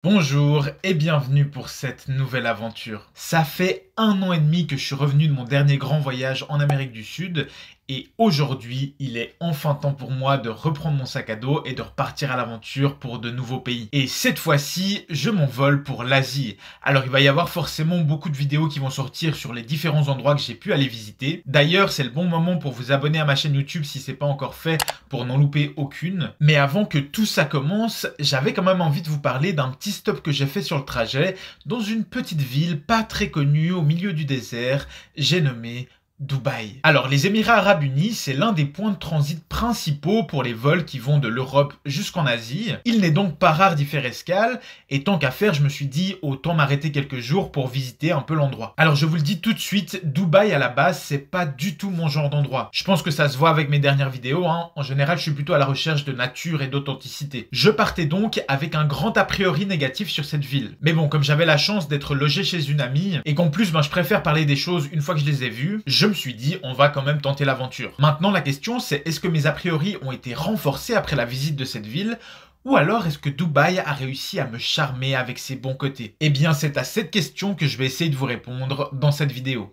Bonjour et bienvenue pour cette nouvelle aventure. Ça fait 1 an et demi que je suis revenu de mon dernier grand voyage en Amérique du Sud et aujourd'hui il est enfin temps pour moi de reprendre mon sac à dos et de repartir à l'aventure pour de nouveaux pays. Et cette fois-ci, je m'envole pour l'Asie. Alors il va y avoir forcément beaucoup de vidéos qui vont sortir sur les différents endroits que j'ai pu aller visiter. D'ailleurs, c'est le bon moment pour vous abonner à ma chaîne YouTube si c'est pas encore fait pour n'en louper aucune. Mais avant que tout ça commence, j'avais quand même envie de vous parler d'un petit stop que j'ai fait sur le trajet dans une petite ville pas très connue au milieu du désert, j'ai nommé Dubaï. Alors, les Émirats Arabes Unis, c'est l'un des points de transit principaux pour les vols qui vont de l'Europe jusqu'en Asie. Il n'est donc pas rare d'y faire escale, et tant qu'à faire, je me suis dit autant m'arrêter quelques jours pour visiter un peu l'endroit. Alors, je vous le dis tout de suite, Dubaï à la base, c'est pas du tout mon genre d'endroit. Je pense que ça se voit avec mes dernières vidéos, hein. En général, je suis plutôt à la recherche de nature et d'authenticité. Je partais donc avec un grand a priori négatif sur cette ville. Mais bon, comme j'avais la chance d'être logé chez une amie, et qu'en plus, je préfère parler des choses une fois que je les ai vues, je me suis dit, on va quand même tenter l'aventure. Maintenant, la question, c'est est-ce que mes a priori ont été renforcés après la visite de cette ville, ou alors est-ce que Dubaï a réussi à me charmer avec ses bons côtés? Eh bien, c'est à cette question que je vais essayer de vous répondre dans cette vidéo.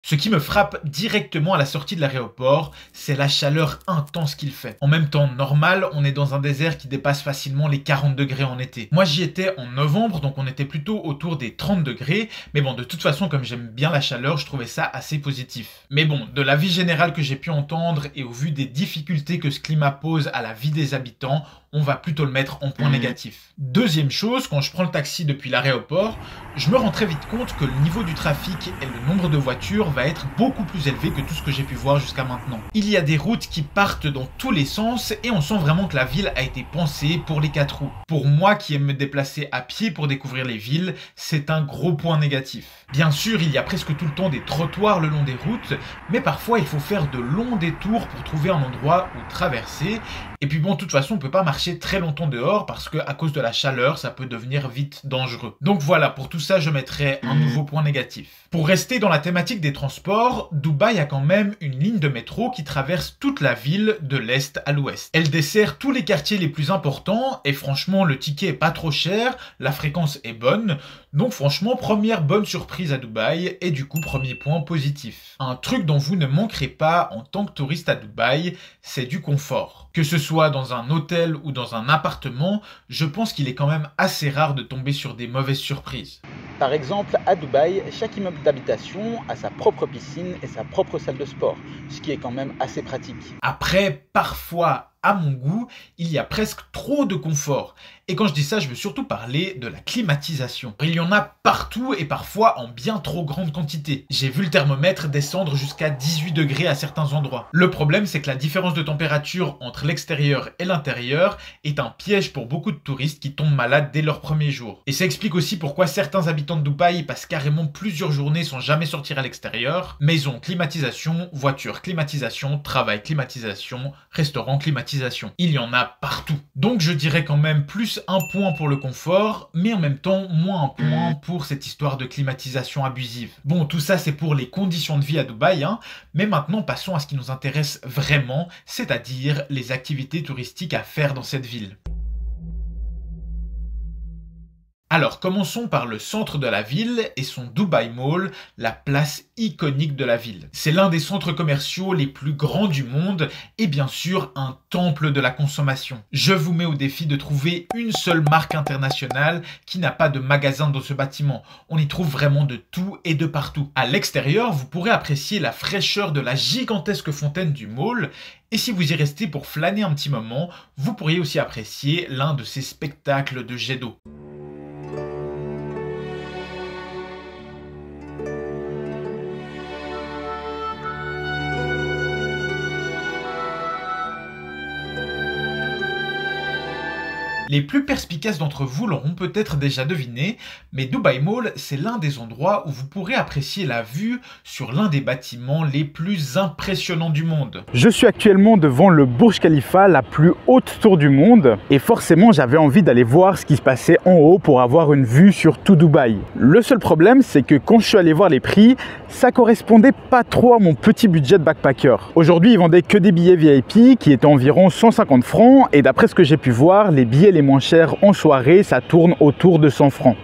Ce qui me frappe directement à la sortie de l'aéroport, c'est la chaleur intense qu'il fait. En même temps, normal, on est dans un désert qui dépasse facilement les 40 degrés en été. Moi, j'y étais en novembre, donc on était plutôt autour des 30 degrés. Mais bon, de toute façon, comme j'aime bien la chaleur, je trouvais ça assez positif. Mais bon, de l'avis général que j'ai pu entendre et au vu des difficultés que ce climat pose à la vie des habitants, on va plutôt le mettre en point négatif. Deuxième chose, quand je prends le taxi depuis l'aéroport, je me rends très vite compte que le niveau du trafic et le nombre de voitures va être beaucoup plus élevé que tout ce que j'ai pu voir jusqu'à maintenant. Il y a des routes qui partent dans tous les sens et on sent vraiment que la ville a été pensée pour les 4 roues. Pour moi qui aime me déplacer à pied pour découvrir les villes, c'est un gros point négatif. Bien sûr, il y a presque tout le temps des trottoirs le long des routes, mais parfois il faut faire de longs détours pour trouver un endroit où traverser. Et puis bon, de toute façon, on peut pas marcher très longtemps dehors parce que à cause de la chaleur, ça peut devenir vite dangereux. Donc voilà, pour tout ça, je mettrai un nouveau point négatif. Pour rester dans la thématique des transports, Dubaï a quand même une ligne de métro qui traverse toute la ville de l'est à l'ouest. Elle dessert tous les quartiers les plus importants et franchement, le ticket est pas trop cher, la fréquence est bonne. Donc franchement, première bonne surprise à Dubaï et du coup, premier point positif. Un truc dont vous ne manquerez pas en tant que touriste à Dubaï, c'est du confort. Que ce soit dans un hôtel ou dans un appartement, je pense qu'il est quand même assez rare de tomber sur des mauvaises surprises. Par exemple, à Dubaï, chaque immeuble d'habitation a sa propre piscine et sa propre salle de sport, ce qui est quand même assez pratique. Après, parfois, à mon goût, il y a presque trop de confort. Et quand je dis ça, je veux surtout parler de la climatisation. Il y en a partout et parfois en bien trop grande quantité. J'ai vu le thermomètre descendre jusqu'à 18 degrés à certains endroits. Le problème, c'est que la différence de température entre l'extérieur et l'intérieur est un piège pour beaucoup de touristes qui tombent malades dès leur premier jour. Et ça explique aussi pourquoi certains habitants de Dubaï passent carrément plusieurs journées sans jamais sortir à l'extérieur. Maison, climatisation, voiture, climatisation, travail, climatisation, restaurant, climatisation. Il y en a partout. Donc je dirais quand même plus un point pour le confort, mais en même temps moins un point pour cette histoire de climatisation abusive. Bon, tout ça c'est pour les conditions de vie à Dubaï, hein, mais maintenant passons à ce qui nous intéresse vraiment, c'est-à-dire les activités touristiques à faire dans cette ville. Alors, commençons par le centre de la ville et son Dubai Mall, la place iconique de la ville. C'est l'un des centres commerciaux les plus grands du monde et bien sûr un temple de la consommation. Je vous mets au défi de trouver une seule marque internationale qui n'a pas de magasin dans ce bâtiment. On y trouve vraiment de tout et de partout. À l'extérieur, vous pourrez apprécier la fraîcheur de la gigantesque fontaine du mall. Et si vous y restez pour flâner un petit moment, vous pourriez aussi apprécier l'un de ces spectacles de jets d'eau. Les plus perspicaces d'entre vous l'auront peut-être déjà deviné, mais Dubai Mall, c'est l'un des endroits où vous pourrez apprécier la vue sur l'un des bâtiments les plus impressionnants du monde. Je suis actuellement devant le Burj Khalifa, la plus haute tour du monde, et forcément j'avais envie d'aller voir ce qui se passait en haut pour avoir une vue sur tout Dubaï. Le seul problème, c'est que quand je suis allé voir les prix, ça correspondait pas trop à mon petit budget de backpacker. Aujourd'hui, ils vendaient que des billets VIP qui étaient environ 150 francs, et d'après ce que j'ai pu voir, les billets les moins chers en soirée, ça tourne autour de 100 francs.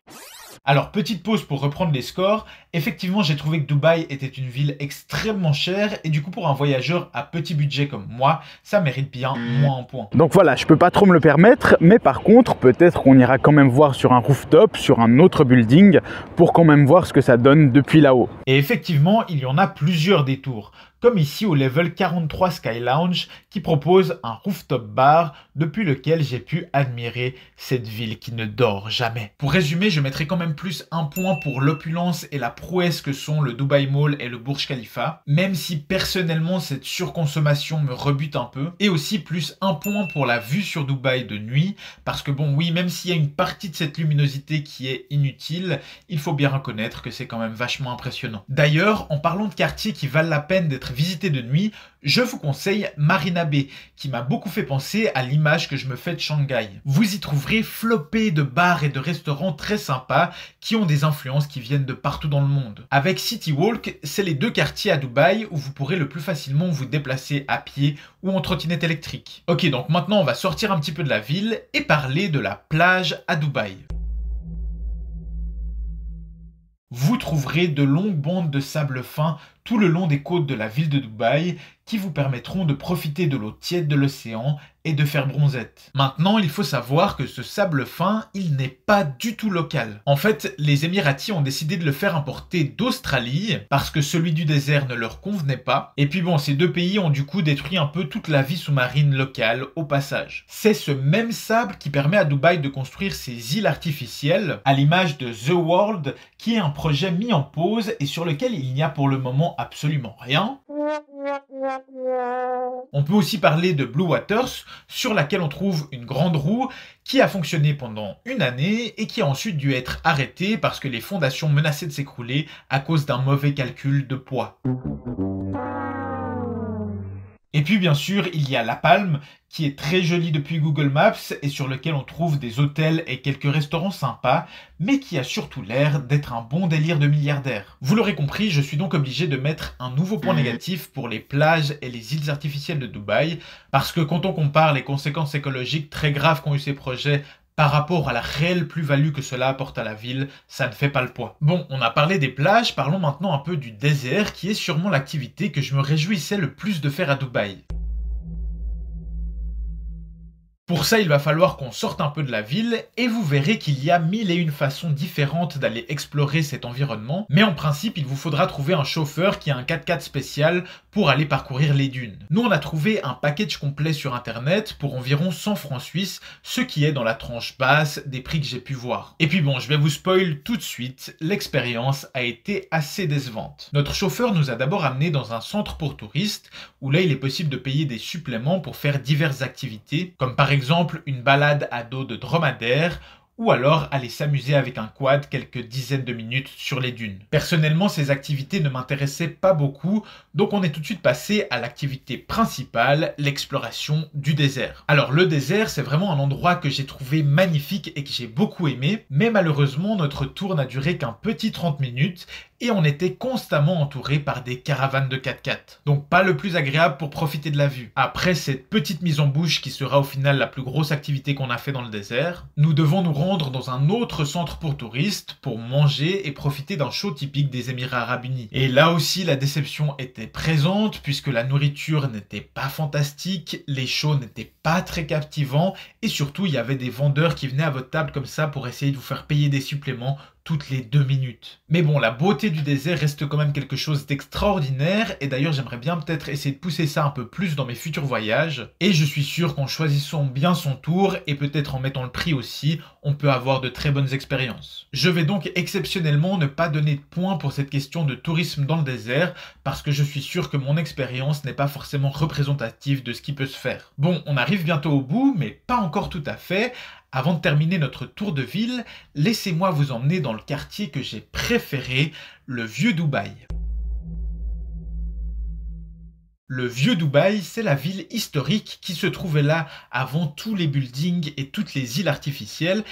Alors, petite pause pour reprendre les scores. Effectivement, j'ai trouvé que Dubaï était une ville extrêmement chère et du coup, pour un voyageur à petit budget comme moi, ça mérite bien moins en points. Donc voilà, je peux pas trop me le permettre, mais par contre, peut-être qu'on ira quand même voir sur un rooftop, sur un autre building, pour quand même voir ce que ça donne depuis là-haut. Et effectivement, il y en a plusieurs détours, comme ici au level 43 Sky Lounge qui propose un rooftop bar depuis lequel j'ai pu admirer cette ville qui ne dort jamais. Pour résumer, je mettrai quand même plus un point pour l'opulence et la prouesse que sont le Dubai Mall et le Burj Khalifa, même si personnellement cette surconsommation me rebute un peu, et aussi plus un point pour la vue sur Dubaï de nuit, parce que bon oui, même s'il y a une partie de cette luminosité qui est inutile, il faut bien reconnaître que c'est quand même vachement impressionnant. D'ailleurs, en parlant de quartiers qui valent la peine d'être visités de nuit, je vous conseille Marina Bay, qui m'a beaucoup fait penser à l'image que je me fais de Shanghai. Vous y trouverez flopé de bars et de restaurants très sympas qui ont des influences qui viennent de partout dans le monde. Avec City Walk, c'est les deux quartiers à Dubaï où vous pourrez le plus facilement vous déplacer à pied ou en trottinette électrique. Ok, donc maintenant on va sortir un petit peu de la ville et parler de la plage à Dubaï. Vous trouverez de longues bandes de sable fin tout le long des côtes de la ville de Dubaï qui vous permettront de profiter de l'eau tiède de l'océan et de faire bronzette. Maintenant, il faut savoir que ce sable fin, il n'est pas du tout local. En fait, les Émiratis ont décidé de le faire importer d'Australie parce que celui du désert ne leur convenait pas. Et puis bon, ces deux pays ont du coup détruit un peu toute la vie sous-marine locale au passage. C'est ce même sable qui permet à Dubaï de construire ces îles artificielles à l'image de The World, qui est un projet mis en pause et sur lequel il n'y a pour le moment absolument rien. On peut aussi parler de Blue Waters, sur laquelle on trouve une grande roue qui a fonctionné pendant une année et qui a ensuite dû être arrêtée parce que les fondations menaçaient de s'écrouler à cause d'un mauvais calcul de poids. Et puis bien sûr, il y a La Palme, qui est très jolie depuis Google Maps et sur lequel on trouve des hôtels et quelques restaurants sympas, mais qui a surtout l'air d'être un bon délire de milliardaire. Vous l'aurez compris, je suis donc obligé de mettre un nouveau point négatif pour les plages et les îles artificielles de Dubaï, parce que quand on compare les conséquences écologiques très graves qu'ont eu ces projets par rapport à la réelle plus-value que cela apporte à la ville, ça ne fait pas le poids. Bon, on a parlé des plages, parlons maintenant un peu du désert, qui est sûrement l'activité que je me réjouissais le plus de faire à Dubaï. Pour ça, il va falloir qu'on sorte un peu de la ville et vous verrez qu'il y a mille et une façons différentes d'aller explorer cet environnement. Mais en principe, il vous faudra trouver un chauffeur qui a un 4x4 spécial pour aller parcourir les dunes. Nous, on a trouvé un package complet sur internet pour environ 100 francs suisses, ce qui est dans la tranche basse des prix que j'ai pu voir. Et puis bon, je vais vous spoil tout de suite, l'expérience a été assez décevante. Notre chauffeur nous a d'abord amené dans un centre pour touristes où là, il est possible de payer des suppléments pour faire diverses activités, comme par exemple une balade à dos de dromadaire ou alors aller s'amuser avec un quad quelques dizaines de minutes sur les dunes. Personnellement, ces activités ne m'intéressaient pas beaucoup, donc on est tout de suite passé à l'activité principale, l'exploration du désert. Alors le désert, c'est vraiment un endroit que j'ai trouvé magnifique et que j'ai beaucoup aimé, mais malheureusement notre tour n'a duré qu'un petit 30 minutes et on était constamment entouré par des caravanes de 4x4. Donc pas le plus agréable pour profiter de la vue. Après cette petite mise en bouche qui sera au final la plus grosse activité qu'on a fait dans le désert, nous devons nous rendre dans un autre centre pour touristes pour manger et profiter d'un show typique des Émirats Arabes Unis. Et là aussi la déception était présente puisque la nourriture n'était pas fantastique, les shows n'étaient pas très captivants et surtout il y avait des vendeurs qui venaient à votre table comme ça pour essayer de vous faire payer des suppléments toutes les 2 minutes. Mais bon, la beauté du désert reste quand même quelque chose d'extraordinaire et d'ailleurs j'aimerais bien peut-être essayer de pousser ça un peu plus dans mes futurs voyages et je suis sûr qu'en choisissant bien son tour et peut-être en mettant le prix aussi, on peut avoir de très bonnes expériences. Je vais donc exceptionnellement ne pas donner de points pour cette question de tourisme dans le désert parce que je suis sûr que mon expérience n'est pas forcément représentative de ce qui peut se faire. Bon, on arrive bientôt au bout, mais pas encore tout à fait. Avant de terminer notre tour de ville, laissez-moi vous emmener dans le quartier que j'ai préféré, le Vieux Dubaï. Le Vieux Dubaï, c'est la ville historique qui se trouvait là avant tous les buildings et toutes les îles artificielles.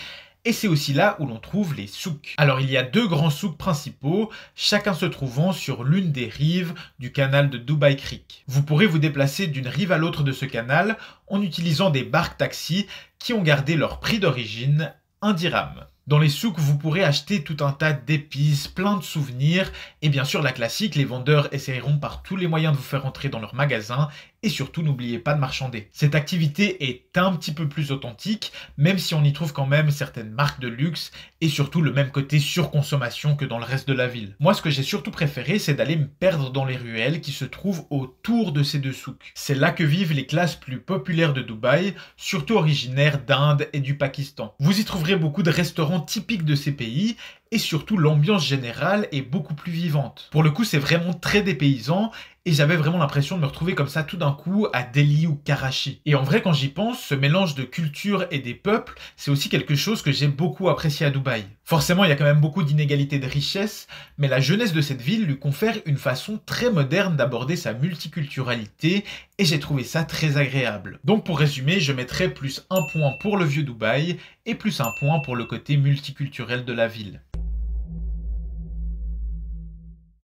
Et c'est aussi là où l'on trouve les souks. Alors il y a deux grands souks principaux, chacun se trouvant sur l'une des rives du canal de Dubai Creek. Vous pourrez vous déplacer d'une rive à l'autre de ce canal en utilisant des barques taxis qui ont gardé leur prix d'origine, 1 dirham. Dans les souks, vous pourrez acheter tout un tas d'épices, plein de souvenirs, et bien sûr la classique, les vendeurs essaieront par tous les moyens de vous faire entrer dans leur magasin, et surtout n'oubliez pas de marchander. Cette activité est un petit peu plus authentique, même si on y trouve quand même certaines marques de luxe, et surtout le même côté surconsommation que dans le reste de la ville. Moi, ce que j'ai surtout préféré, c'est d'aller me perdre dans les ruelles qui se trouvent autour de ces deux souks. C'est là que vivent les classes plus populaires de Dubaï, surtout originaires d'Inde et du Pakistan. Vous y trouverez beaucoup de restaurants typiques de ces pays, et surtout l'ambiance générale est beaucoup plus vivante. Pour le coup, c'est vraiment très dépaysant, et j'avais vraiment l'impression de me retrouver comme ça tout d'un coup à Delhi ou Karachi. Et en vrai, quand j'y pense, ce mélange de culture et des peuples, c'est aussi quelque chose que j'ai beaucoup apprécié à Dubaï. Forcément, il y a quand même beaucoup d'inégalités de richesse, mais la jeunesse de cette ville lui confère une façon très moderne d'aborder sa multiculturalité, et j'ai trouvé ça très agréable. Donc pour résumer, je mettrais plus 1 point pour le Vieux Dubaï, et plus 1 point pour le côté multiculturel de la ville.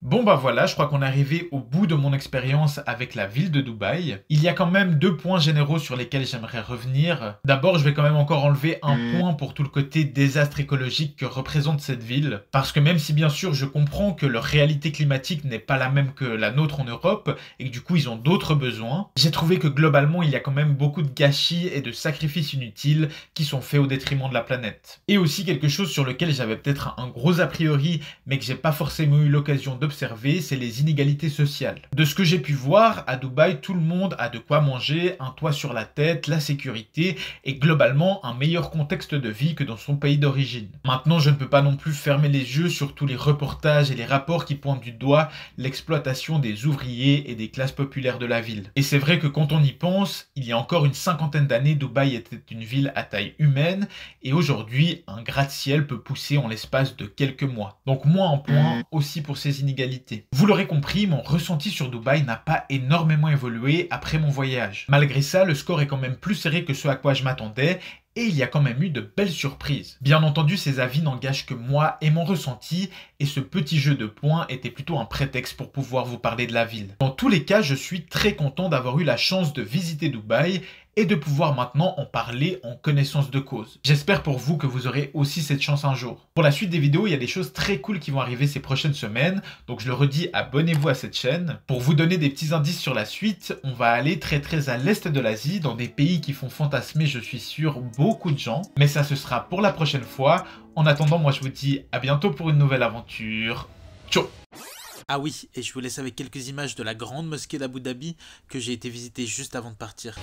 Bon bah voilà, je crois qu'on est arrivé au bout de mon expérience avec la ville de Dubaï. Il y a quand même 2 points généraux sur lesquels j'aimerais revenir. D'abord, je vais quand même encore enlever 1 point pour tout le côté désastre écologique que représente cette ville. Parce que même si bien sûr je comprends que leur réalité climatique n'est pas la même que la nôtre en Europe, et que du coup ils ont d'autres besoins, j'ai trouvé que globalement il y a quand même beaucoup de gâchis et de sacrifices inutiles qui sont faits au détriment de la planète. Et aussi quelque chose sur lequel j'avais peut-être un gros a priori, mais que j'ai pas forcément eu l'occasion d'observer, c'est les inégalités sociales. De ce que j'ai pu voir, à Dubaï, tout le monde a de quoi manger, un toit sur la tête, la sécurité et globalement un meilleur contexte de vie que dans son pays d'origine. Maintenant, je ne peux pas non plus fermer les yeux sur tous les reportages et les rapports qui pointent du doigt l'exploitation des ouvriers et des classes populaires de la ville. Et c'est vrai que quand on y pense, il y a encore une 50aine d'années, Dubaï était une ville à taille humaine et aujourd'hui, un gratte-ciel peut pousser en l'espace de quelques mois. Donc moins en point aussi pour ces inégalités. Vous l'aurez compris, mon ressenti sur Dubaï n'a pas énormément évolué après mon voyage. Malgré ça, le score est quand même plus serré que ce à quoi je m'attendais, et il y a quand même eu de belles surprises. Bien entendu, ces avis n'engagent que moi et mon ressenti, et ce petit jeu de points était plutôt un prétexte pour pouvoir vous parler de la ville. Dans tous les cas, je suis très content d'avoir eu la chance de visiter Dubaï, et de pouvoir maintenant en parler en connaissance de cause. J'espère pour vous que vous aurez aussi cette chance un jour. Pour la suite des vidéos, il y a des choses très cool qui vont arriver ces prochaines semaines, donc je le redis, abonnez-vous à cette chaîne. Pour vous donner des petits indices sur la suite, on va aller très à l'est de l'Asie, dans des pays qui font fantasmer, je suis sûr, beaucoup de gens. Mais ça, ce sera pour la prochaine fois. En attendant, moi je vous dis à bientôt pour une nouvelle aventure. Ciao! Ah oui, et je vous laisse avec quelques images de la grande mosquée d'Abu Dhabi que j'ai été visiter juste avant de partir.